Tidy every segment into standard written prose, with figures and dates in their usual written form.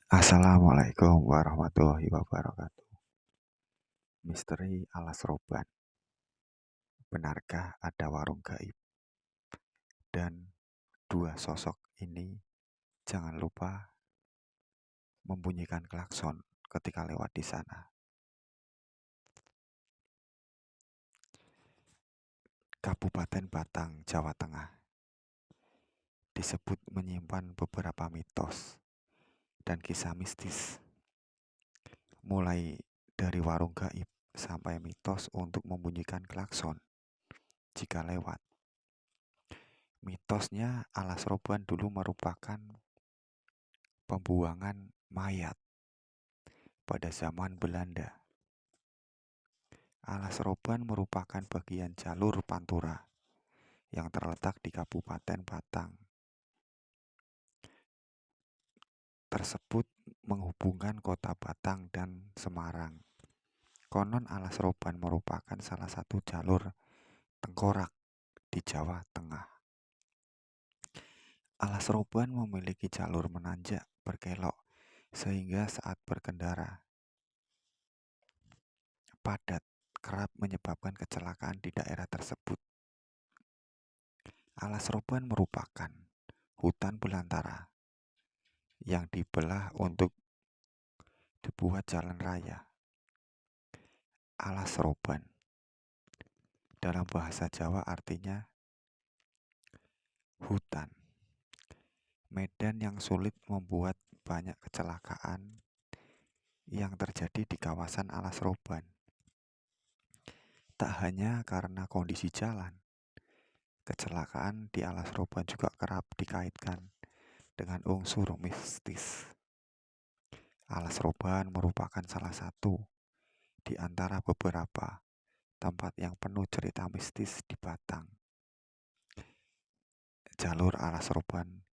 Assalamualaikum warahmatullahi wabarakatuh. Misteri alas roban. Benarkah ada warung gaib? Dan dua sosok ini jangan lupa membunyikan klakson ketika lewat di sana. Kabupaten Batang, Jawa Tengah disebut menyimpan beberapa mitos dan kisah mistis. Mulai dari warung gaib sampai mitos untuk membunyikan klakson jika lewat. Mitosnya alas roban dulu merupakan pembuangan mayat pada zaman Belanda. Alas roban merupakan bagian jalur Pantura yang terletak di Kabupaten Batang. Tersebut menghubungkan kota Batang dan Semarang. Konon alas roban merupakan salah satu jalur tengkorak di Jawa Tengah. Alas roban memiliki jalur menanjak berkelok sehingga saat berkendara padat kerap menyebabkan kecelakaan di daerah tersebut. Alas roban merupakan hutan belantara yang dibelah untuk dibuat jalan raya. Alas roban dalam bahasa Jawa artinya hutan, medan yang sulit membuat banyak kecelakaan yang terjadi di kawasan alas roban. Tak hanya karena kondisi jalan, kecelakaan di alas roban juga kerap dikaitkan dengan unsur mistis. Alas roban merupakan salah satu di antara beberapa tempat yang penuh cerita mistis di Batang. Jalur alas roban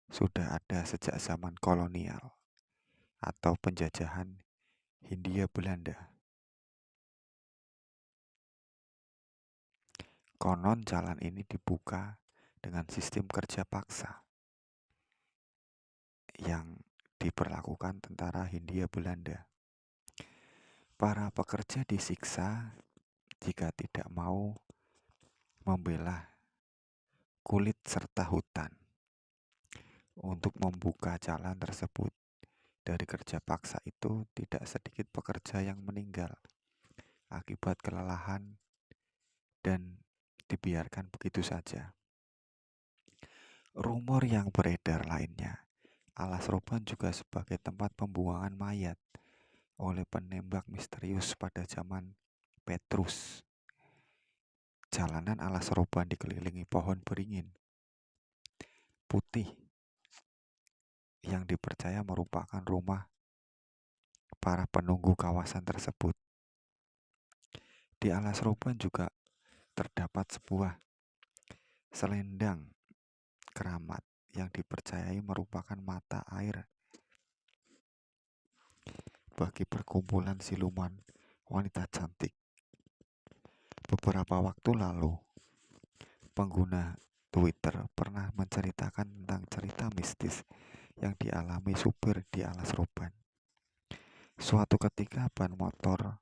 sudah ada sejak zaman kolonial atau penjajahan Hindia Belanda. Konon jalan ini dibuka dengan sistem kerja paksa yang diperlakukan tentara Hindia Belanda. Para pekerja disiksa jika tidak mau membelah kulit serta hutan. Untuk membuka jalan tersebut, dari kerja paksa itu tidak sedikit pekerja yang meninggal akibat kelelahan dan dibiarkan begitu saja. Rumor yang beredar lainnya, alas roban juga sebagai tempat pembuangan mayat oleh penembak misterius pada zaman Petrus. Jalanan alas roban dikelilingi pohon beringin putih yang dipercaya merupakan rumah para penunggu kawasan tersebut. Di alas roban juga terdapat sebuah selendang keramat yang dipercayai merupakan mata air bagi perkumpulan siluman wanita cantik. Beberapa waktu lalu, pengguna Twitter pernah menceritakan tentang cerita mistis yang dialami supir di alas roban. Suatu ketika ban motor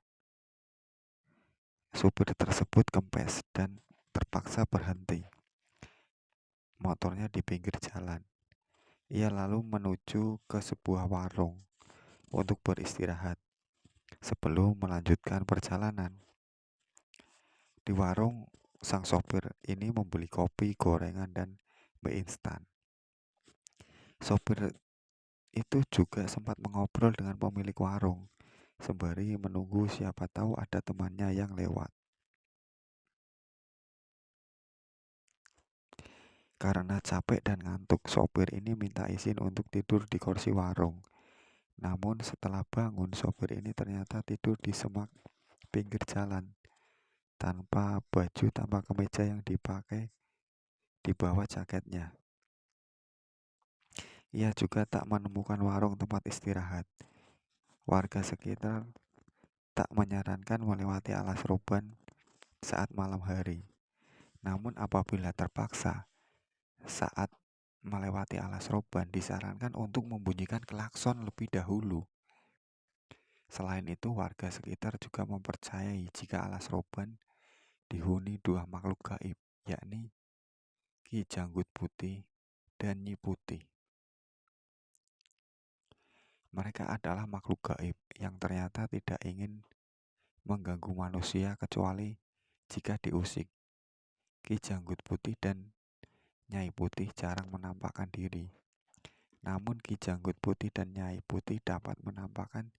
supir tersebut kempes dan terpaksa berhenti. Motornya di pinggir jalan. Ia lalu menuju ke sebuah warung untuk beristirahat sebelum melanjutkan perjalanan. Di warung, sang sopir ini membeli kopi, gorengan, dan mie instan. Sopir itu juga sempat mengobrol dengan pemilik warung sembari menunggu siapa tahu ada temannya yang lewat. Karena capek dan ngantuk, sopir ini minta izin untuk tidur di kursi warung. Namun setelah bangun, sopir ini ternyata tidur di semak pinggir jalan tanpa baju, tanpa kemeja yang dipakai di bawah jaketnya. Ia juga tak menemukan warung tempat istirahat. Warga sekitar tak menyarankan melewati alas roban saat malam hari. Namun apabila terpaksa saat melewati alas roban disarankan untuk membunyikan klakson lebih dahulu. Selain itu, warga sekitar juga mempercayai jika alas roban dihuni dua makhluk gaib, yakni Ki Janggut Putih dan Nyi Putih. Mereka adalah makhluk gaib yang ternyata tidak ingin mengganggu manusia kecuali jika diusik. Ki Janggut Putih dan Nyai Putih jarang menampakkan diri. Namun Ki Janggut Putih dan Nyai Putih dapat menampakkan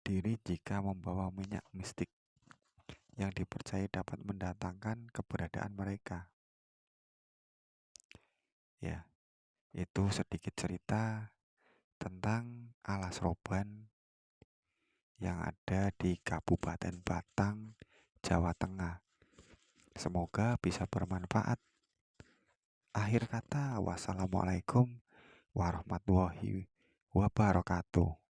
diri jika membawa minyak mistik yang dipercaya dapat mendatangkan keberadaan mereka. Ya, itu sedikit cerita tentang alas roban yang ada di Kabupaten Batang, Jawa Tengah. Semoga bisa bermanfaat. Akhir kata, wassalamualaikum warahmatullahi wabarakatuh.